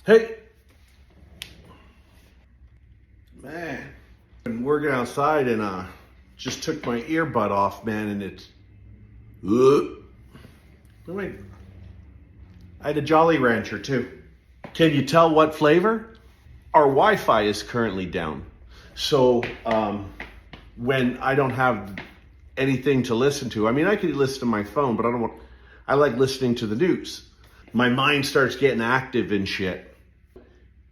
Hey, man, been working outside and just took my earbud off, man, and it's. Wait, I had a Jolly Rancher too. Can you tell what flavor? Our Wi-Fi is currently down, so when I don't have anything to listen to, I mean, I could listen to my phone, but I don't want. I like listening to the news. My mind starts getting active and shit.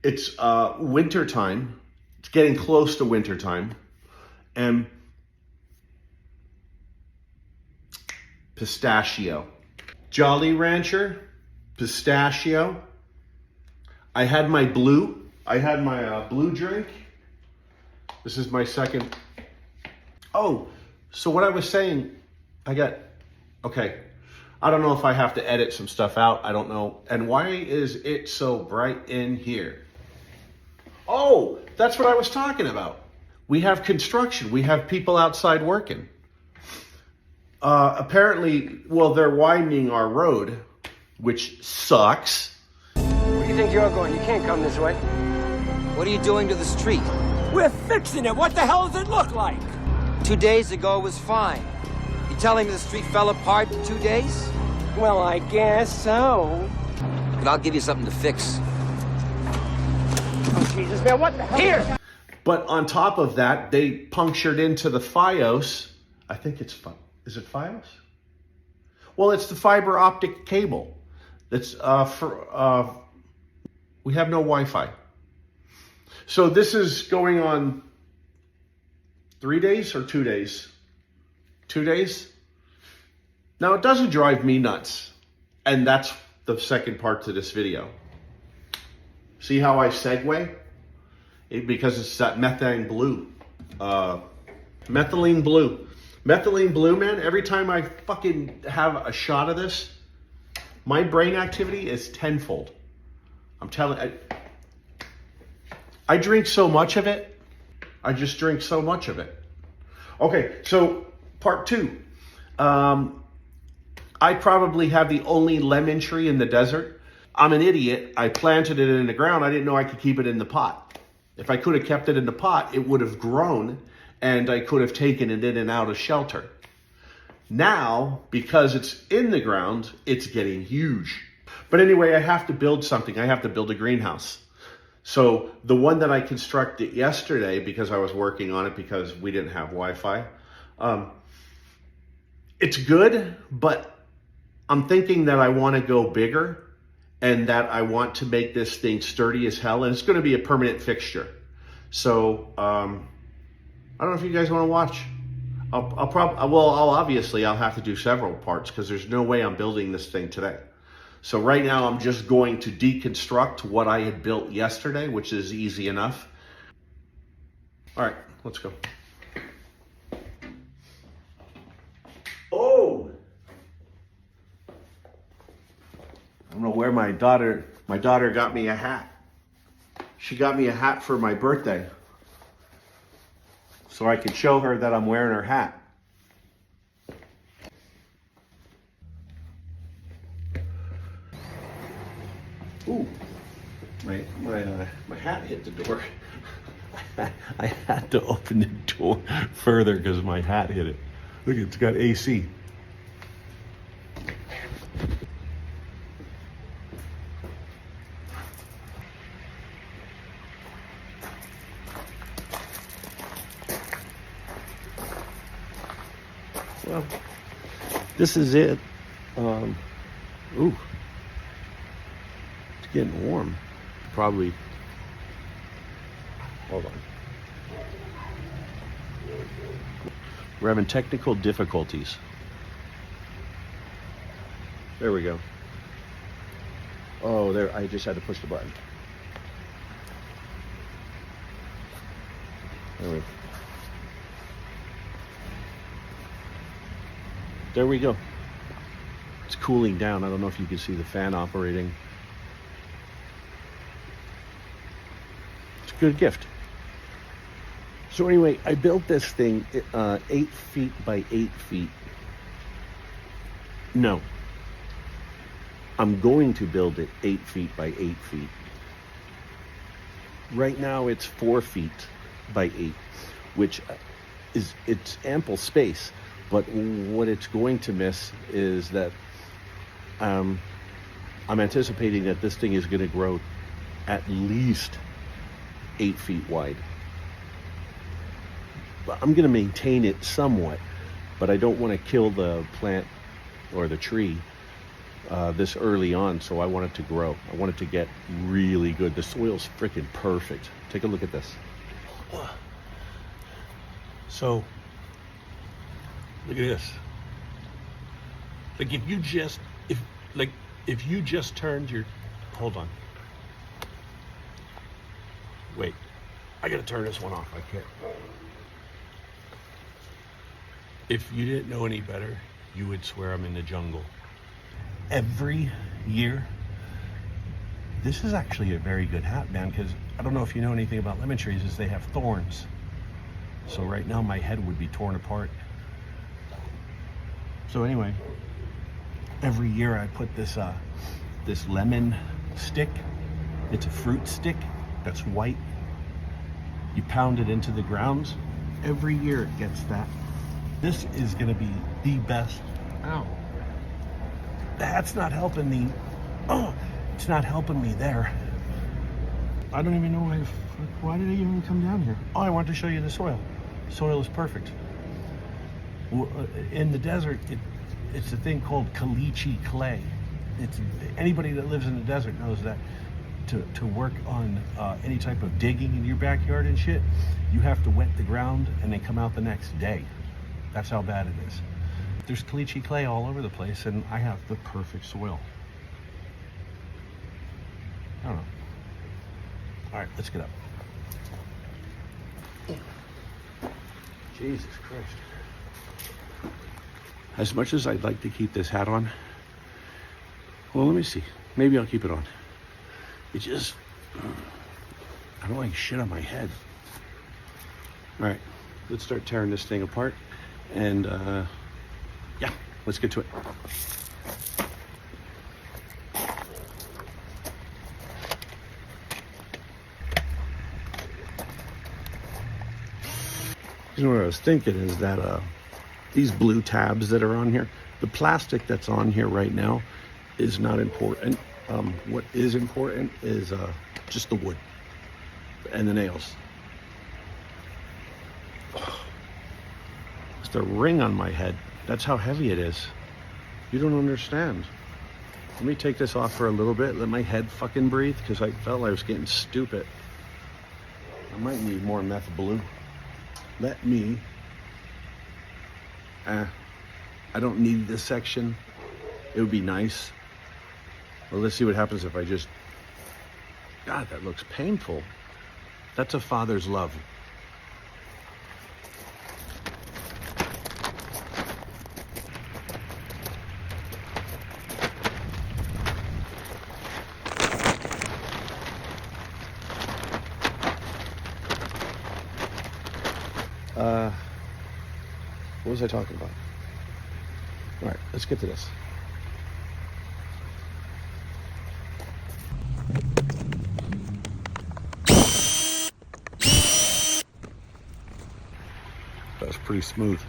It's winter time. It's getting close to winter time, and pistachio, Jolly Rancher, pistachio. I had my blue drink. This is my second. Oh, so what I was saying, okay. I don't know if I have to edit some stuff out. I don't know. And why is it so bright in here? Oh, that's what I was talking about. We have construction. We have people outside working. Apparently, well, they're widening our road, which sucks. Where do you think you're going? You can't come this way. What are you doing to the street? We're fixing it. What the hell does it look like? 2 days ago it was fine. You telling me the street fell apart in 2 days? Well, I guess so. But I'll give you something to fix. Oh, Jesus, man, what the hell? Here! But on top of that, they punctured into the Fios. I think it's, is it Fios? Well, it's the fiber optic cable. That's we have no Wi-Fi. So this is going on 3 days or 2 days? 2 days? Now, it doesn't drive me nuts. And that's the second part to this video. See how I segue? Because it's that methane blue. Methylene blue. Methylene blue, man, every time I fucking have a shot of this, my brain activity is tenfold. I'm telling I drink so much of it. I just drink so much of it. Okay, so part two. I probably have the only lemon tree in the desert. I'm an idiot. I planted it in the ground. I didn't know I could keep it in the pot. If I could have kept it in the pot, it would have grown and I could have taken it in and out of shelter. Now, because it's in the ground, it's getting huge. But anyway, I have to build something. I have to build a greenhouse. So the one that I constructed yesterday, because I was working on it because we didn't have Wi-Fi, it's good, but I'm thinking that I want to go bigger and that I want to make this thing sturdy as hell. And it's going to be a permanent fixture. So I don't know if you guys want to watch. I'll have to do several parts because there's no way I'm building this thing today. So right now I'm just going to deconstruct what I had built yesterday, which is easy enough. All right, let's go. Oh! I don't know where my daughter got me a hat. She got me a hat for my birthday. So I can show her that I'm wearing her hat. Ooh, my hat hit the door. I had to open the door further because my hat hit it. Look, it's got AC. Well, this is it. Ooh. It's getting warm. Probably. Hold on. We're having technical difficulties. There we go. Oh, there. I just had to push the button. There we go. It's cooling down. I don't know if you can see the fan operating. It's a good gift. So anyway, I built this thing 8 feet by 8 feet. No. I'm going to build it 8 feet by 8 feet. Right now it's 4 feet by 8, which it's ample space. But what it's going to miss is that I'm anticipating that this thing is going to grow at least 8 feet wide. But I'm going to maintain it somewhat, but I don't want to kill the plant or the tree this early on, so I want it to grow. I want it to get really good. The soil's freaking perfect. Take a look at this. So, look at this. Like if you just turned your, hold on. Wait, I gotta turn this one off. I can't. If you didn't know any better, you would swear I'm in the jungle. Every year, this is actually a very good hat, man, because I don't know if you know anything about lemon trees, is they have thorns. So right now my head would be torn apart. So anyway, every year I put this this lemon stick. It's a fruit stick that's white. You pound it into the ground. Every year it gets that. This is gonna be the best. Ow. That's not helping me. Oh, it's not helping me there. I don't even know why did I even come down here? Oh, I want to show you the soil. Soil is perfect. In the desert, it's a thing called caliche clay. It's anybody that lives in the desert knows that to work on any type of digging in your backyard and shit, you have to wet the ground and then come out the next day. That's how bad it is. There's caliche clay all over the place, and I have the perfect soil. I don't know. All right, let's get up. Jesus Christ. As much as I'd like to keep this hat on, well, let me see. Maybe I'll keep it on. It just, I don't like shit on my head. All right, let's start tearing this thing apart. And yeah, let's get to it. You know what I was thinking is that these blue tabs that are on here, the plastic that's on here right now is not important. What is important is just the wood and the nails. It's the ring on my head. That's how heavy it is. You don't understand. Let me take this off for a little bit. Let my head fucking breathe, because I felt I was getting stupid. I might need more meth blue. Let me. I don't need this section. It would be nice. Well, let's see what happens if I just. God, that looks painful. That's a father's love. What was I talking about? All right, let's get to this. That was pretty smooth,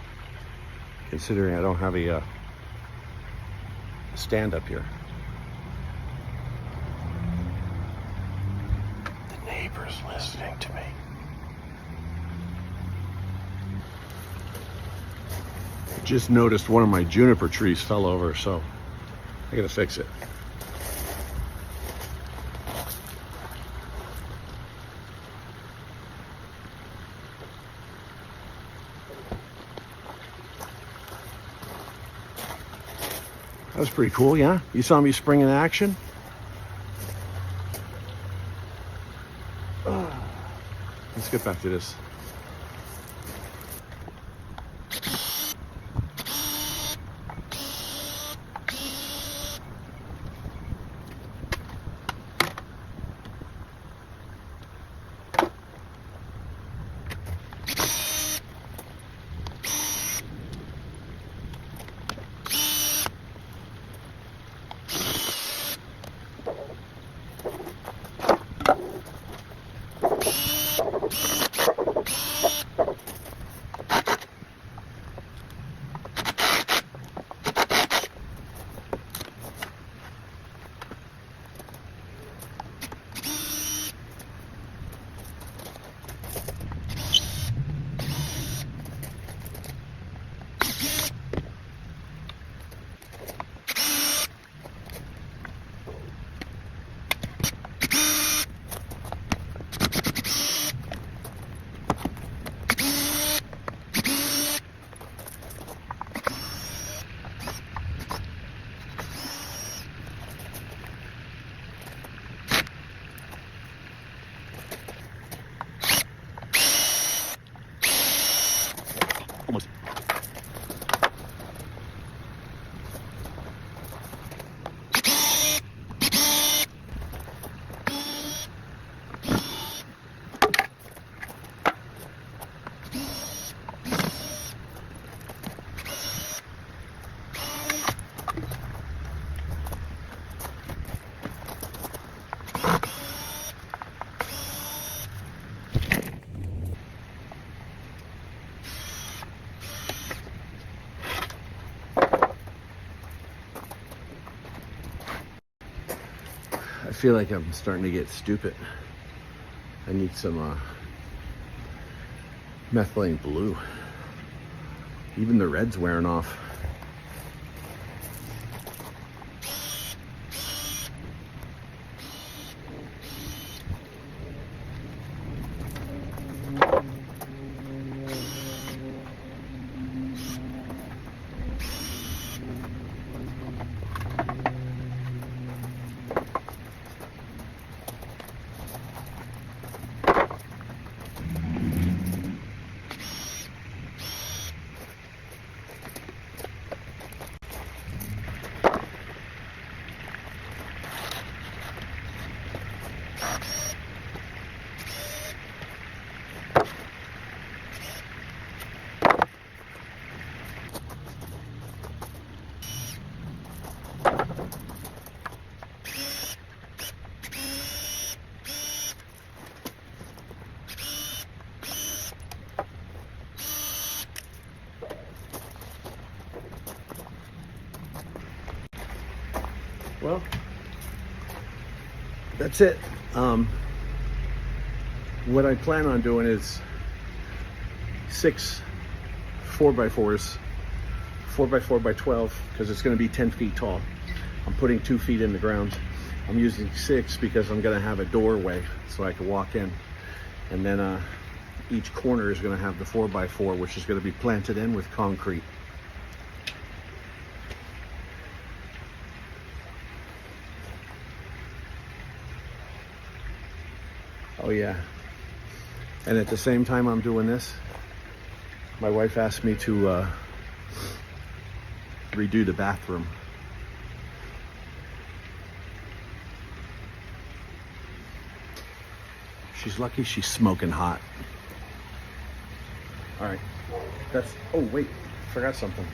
considering I don't have a stand up here. The neighbor's listening to me. Just noticed one of my juniper trees fell over, so I gotta fix it. That was pretty cool, yeah? You saw me spring in action? Let's get back to this. feel like I'm starting to get stupid. I need some methylene blue. Even the red's wearing off. Well, that's it. What I plan on doing is 6 4x4s, 4x4x12, because it's going to be 10 feet tall. I'm putting 2 feet in the ground. I'm using 6 because I'm going to have a doorway so I can walk in. And then each corner is going to have the 4x4, which is going to be planted in with concrete. Oh yeah. And at the same time I'm doing this, my wife asked me to redo the bathroom. She's lucky she's smoking hot. All right, that's, oh wait, forgot something.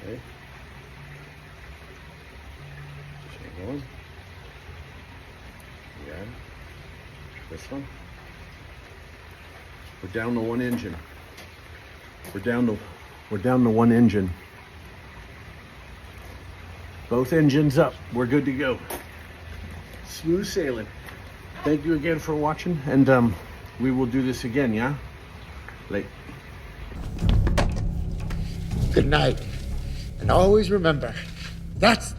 Okay. Just going. Yeah. This one. We're down to one engine. We're down to one engine. Both engines up. We're good to go. Smooth sailing. Thank you again for watching, and we will do this again, yeah? Late. Good night. And always remember, that's